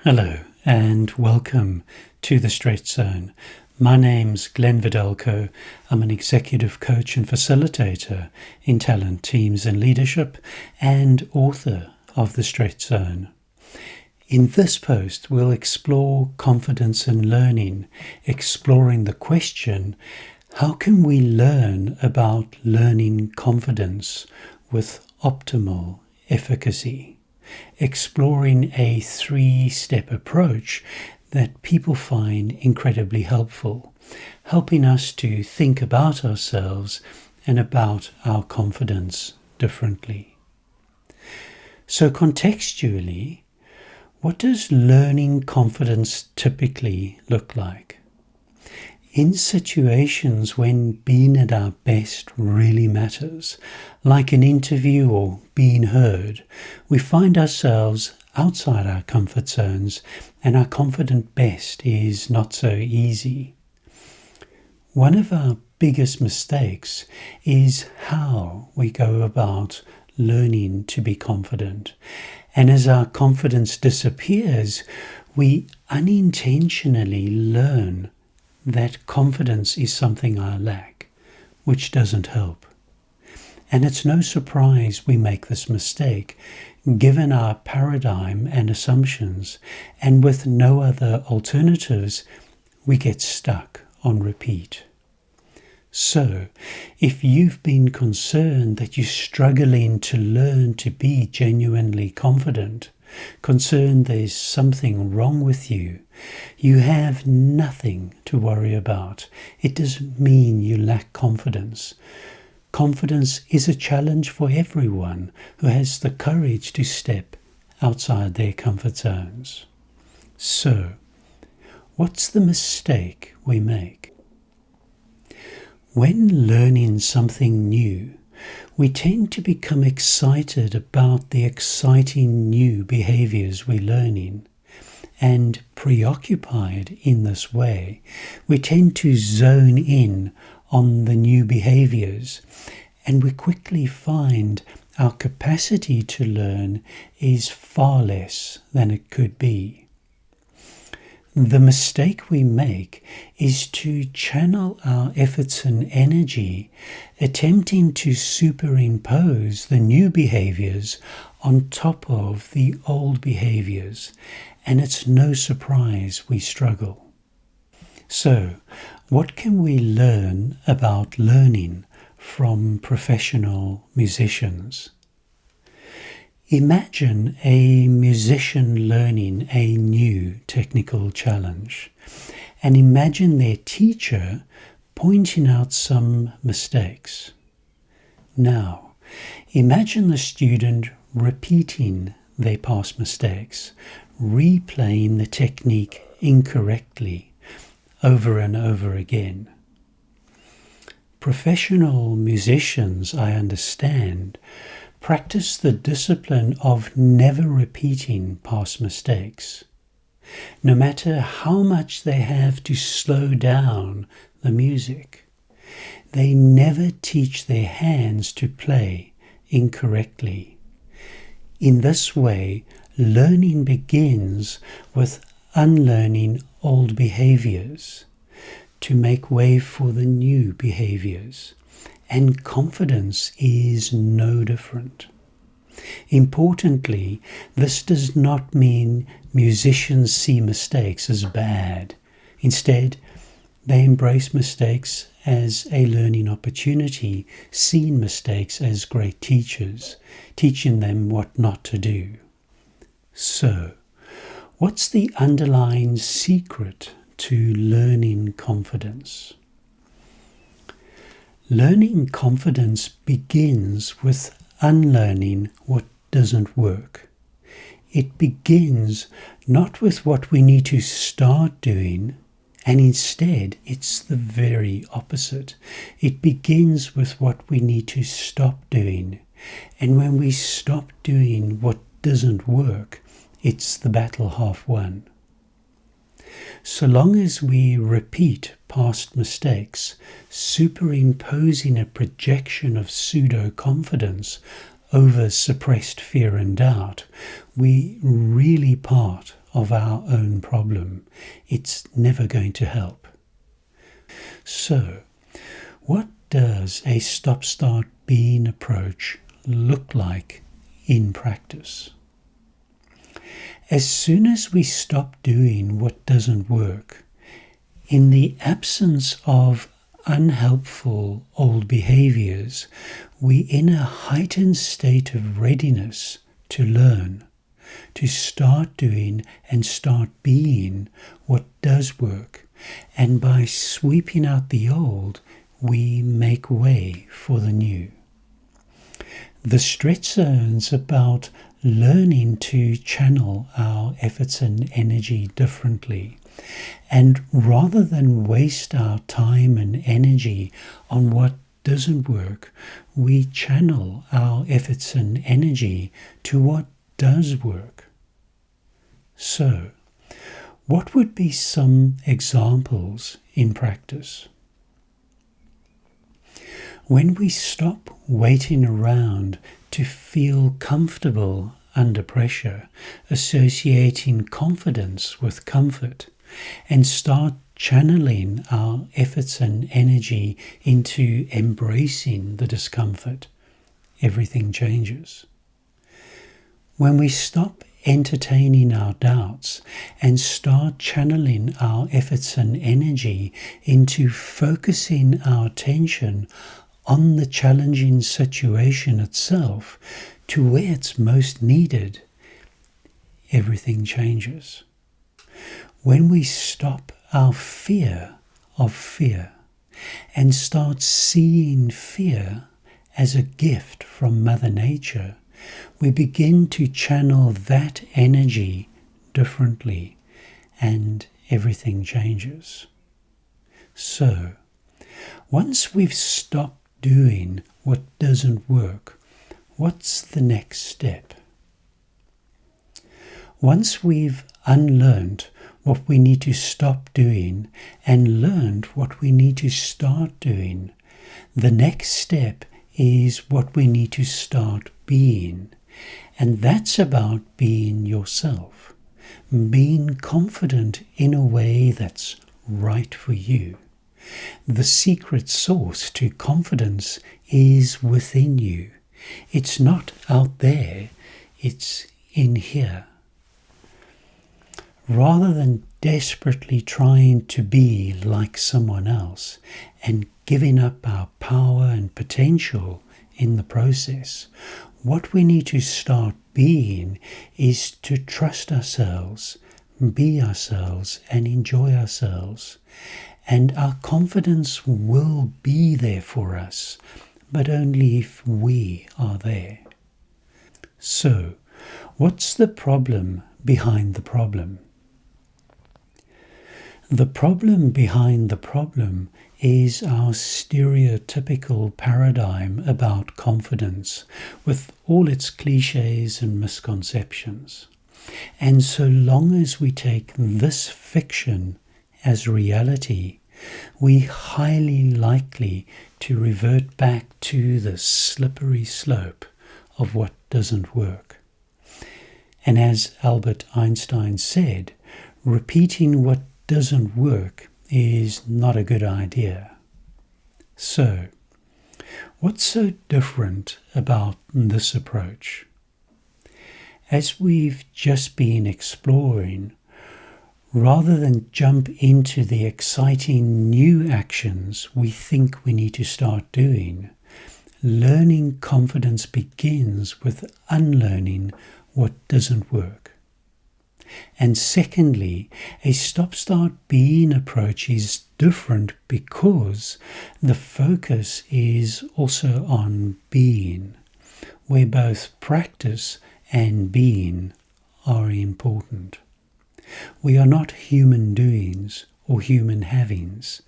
Hello and welcome to the Stretch Zone. My name's Glenn Vidalco. I'm an executive coach and facilitator in talent, teams and leadership, and author of the Stretch Zone. In this post, we'll explore confidence and learning, exploring the question, how can we learn about learning confidence with optimal efficacy? Exploring a 3-step approach that people find incredibly helpful, helping us to think about ourselves and about our confidence differently. So contextually, what does learning confidence typically look like? In situations when being at our best really matters, like an interview or being heard, we find ourselves outside our comfort zones and our confident best is not so easy. One of our biggest mistakes is how we go about learning to be confident. And as our confidence disappears, we unintentionally learn that confidence is something I lack, which doesn't help. And it's no surprise we make this mistake, given our paradigm and assumptions, and with no other alternatives, we get stuck on repeat. So, if you've been concerned that you're struggling to learn to be genuinely confident, concerned there's something wrong with you, you have nothing to worry about. It doesn't mean you lack confidence. Confidence is a challenge for everyone who has the courage to step outside their comfort zones. So, what's the mistake we make? When learning something new, we tend to become excited about the exciting new behaviors we're learning. And preoccupied in this way, we tend to zone in on the new behaviors, and we quickly find our capacity to learn is far less than it could be. The mistake we make is to channel our efforts and energy attempting to superimpose the new behaviors on top of the old behaviors, and it's no surprise we struggle. So, what can we learn about learning from professional musicians? Imagine a musician learning a new technical challenge, and imagine their teacher pointing out some mistakes. Now, imagine the student repeating their past mistakes, replaying the technique incorrectly over and over again. Professional musicians, I understand, practice the discipline of never repeating past mistakes. No matter how much they have to slow down the music, they never teach their hands to play incorrectly. In this way, learning begins with unlearning old behaviors to make way for the new behaviors. And confidence is no different. Importantly, this does not mean musicians see mistakes as bad. Instead, they embrace mistakes as a learning opportunity, seeing mistakes as great teachers, teaching them what not to do. So, what's the underlying secret to learning confidence? Learning confidence begins with unlearning what doesn't work. It begins not with what we need to start doing, and instead it's the very opposite. It begins with what we need to stop doing, and when we stop doing what doesn't work, it's the battle half won. So long as we repeat past mistakes, superimposing a projection of pseudo-confidence over suppressed fear and doubt, we really part of our own problem. It's never going to help. So, what does a stop-start-being approach look like in practice? As soon as we stop doing what doesn't work, in the absence of unhelpful old behaviors, we're in a heightened state of readiness to learn, to start doing and start being what does work. And by sweeping out the old, we make way for the new. The stretch zone's about learning to channel our efforts and energy differently. And rather than waste our time and energy on what doesn't work, we channel our efforts and energy to what does work. So, what would be some examples in practice? When we stop waiting around to feel comfortable under pressure, associating confidence with comfort, and start channeling our efforts and energy into embracing the discomfort, everything changes. When we stop entertaining our doubts and start channeling our efforts and energy into focusing our attention on the challenging situation itself to where it's most needed, everything changes. When we stop our fear of fear and start seeing fear as a gift from Mother Nature, we begin to channel that energy differently and everything changes. So, once we've stopped doing what doesn't work, what's the next step? Once we've unlearned what we need to stop doing and learned what we need to start doing, the next step is what we need to start being. And that's about being yourself, being confident in a way that's right for you. The secret source to confidence is within you. It's not out there, it's in here. Rather than desperately trying to be like someone else and giving up our power and potential in the process, what we need to start being is to trust ourselves, be ourselves, and enjoy ourselves. And our confidence will be there for us, but only if we are there. So, what's the problem behind the problem? The problem behind the problem is our stereotypical paradigm about confidence, with all its cliches and misconceptions. And so long as we take this fiction as reality, we're highly likely to revert back to the slippery slope of what doesn't work. And as Albert Einstein said, repeating what doesn't work is not a good idea. So, what's so different about this approach? As we've just been exploring, rather than jump into the exciting new actions we think we need to start doing, learning confidence begins with unlearning what doesn't work. And secondly, a stop-start-being approach is different because the focus is also on being, where both practice and being are important. We are not human doings or human havings.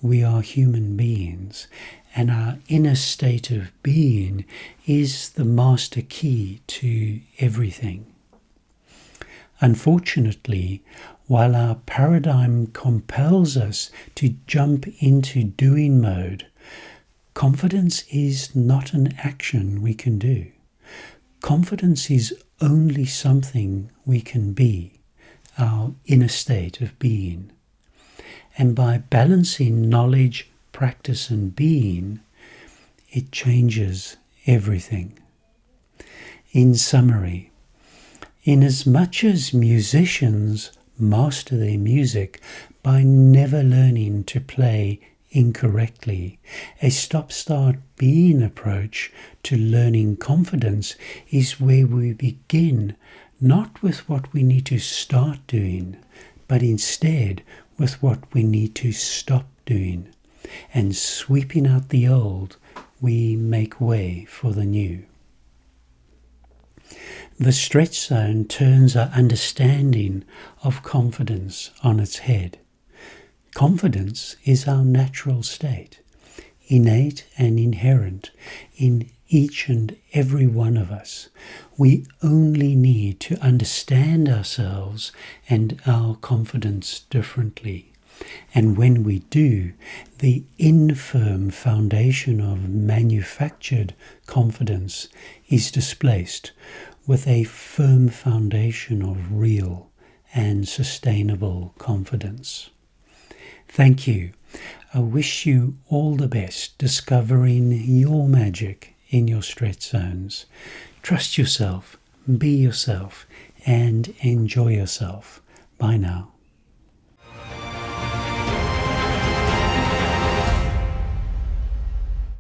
We are human beings, and our inner state of being is the master key to everything. Unfortunately, while our paradigm compels us to jump into doing mode, confidence is not an action we can do. Confidence is only something we can be. our inner state of being. And by balancing knowledge, practice, and being, it changes everything. In summary, inasmuch as musicians master their music by never learning to play incorrectly, a stop-start being approach to learning confidence is where we begin, not with what we need to start doing, but instead with what we need to stop doing. And sweeping out the old, we make way for the new. The stretch zone turns our understanding of confidence on its head. Confidence is our natural state, innate and inherent in each and every one of us. We only need to understand ourselves and our confidence differently. And when we do, the infirm foundation of manufactured confidence is displaced with a firm foundation of real and sustainable confidence. Thank you. I wish you all the best discovering your magic in your stretch zones. Trust yourself, be yourself, and enjoy yourself. Bye now.